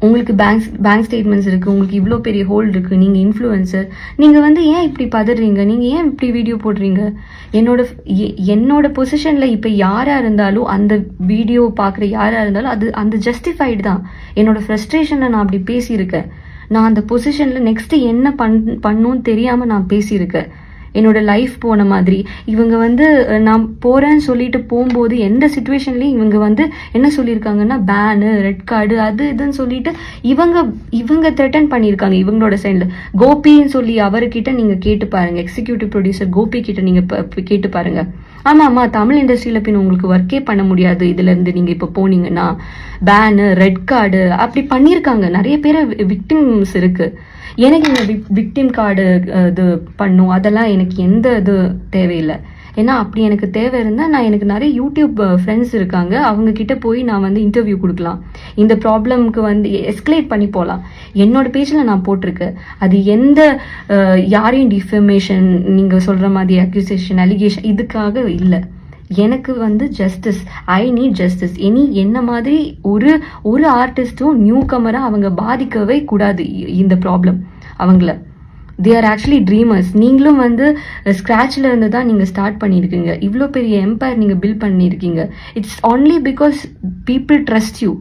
உங்களுக்கு bank statements இருக்குது, உங்களுக்கு இவ்வளோ பெரிய ஹோல்டு இருக்குது, நீங்கள் இன்ஃப்ளூயன்சர், நீங்கள் வந்து ஏன் இப்படி பதறீங்க, நீங்கள் ஏன் இப்படி வீடியோ போடுறீங்க? என்னோட பொசிஷனில் இப்போ யாராக இருந்தாலும் அந்த வீடியோ பார்க்குற யாராக இருந்தாலும் அந்த ஜஸ்டிஃபைடு தான். என்னோட ஃப்ரஸ்ட்ரேஷனை நான் அப்படி பேசியிருக்கேன். நான் அந்த பொசிஷனில் நெக்ஸ்ட்டு என்ன பண்ணுன்னு தெரியாமல் நான் பேசியிருக்கேன். என்னோட லைஃப் போன மாதிரி இவங்க வந்து நான் போகிறேன்னு சொல்லிட்டு போகும்போது எந்த சுச்சுவேஷன்லேயும் இவங்க வந்து என்ன சொல்லியிருக்காங்கன்னா பேனு, ரெட் கார்டு, அது இதுன்னு சொல்லிட்டு இவங்க த்ரெட்டன் பண்ணியிருக்காங்க. இவங்களோட சைடில் கோபின்னு சொல்லி அவர்கிட்ட நீங்கள் கேட்டு பாருங்கள், எக்ஸிக்யூட்டிவ் ப்ரொடியூசர் கோபி கிட்ட நீங்கள் கேட்டு பாருங்கள். ஆமாம்மா, தமிழ் இண்டஸ்ட்ரியில் பின் உங்களுக்கு ஒர்க்கே பண்ண முடியாது, இதுலேருந்து நீங்கள் இப்போ போனீங்கன்னா பேனு, ரெட் கார்டு அப்படி பண்ணியிருக்காங்க. நிறைய பேர் விக்டிம்ஸ் இருக்குது. எனக்கு இந்த விக்டிம் கார்டு இது பண்ணும், அதெல்லாம் எனக்கு எந்த இது தேவையில்லை. ஏன்னா அப்படி எனக்கு தேவை இருந்தால் எனக்கு நிறைய யூடியூப் ஃப்ரெண்ட்ஸ் இருக்காங்க, அவங்க கிட்ட போய் நான் வந்து இன்டர்வியூ கொடுக்கலாம். இந்த ப்ராப்ளம்க்கு வந்து எஸ்கலேட் பண்ணி போகலாம். என்னோட பேஜில் நான் போட்டிருக்கேன். அது எந்த யாரையும் டிஃபமேஷன் நீங்கள் சொல்கிற மாதிரி அக்யூசேஷன், அலிகேஷன் இதுக்காக இல்லை. எனக்கு வந்து ஜஸ்டிஸ், ஐ நீட் ஜஸ்டிஸ். என்ன மாதிரி ஒரு ஆர்டிஸ்ட்டும் நியூ கமராக அவங்க பாதிக்கவே கூடாது இந்த ப்ராப்ளம் அவங்கள. They are actually dreamers. நீங்களும் வந்து ஸ்க்ராட்சில் இருந்து தான் நீங்கள் ஸ்டார்ட் பண்ணியிருக்கீங்க. இவ்வளோ பெரிய எம்பையர் நீங்கள் பில்ட் பண்ணியிருக்கீங்க. It's only because people trust you.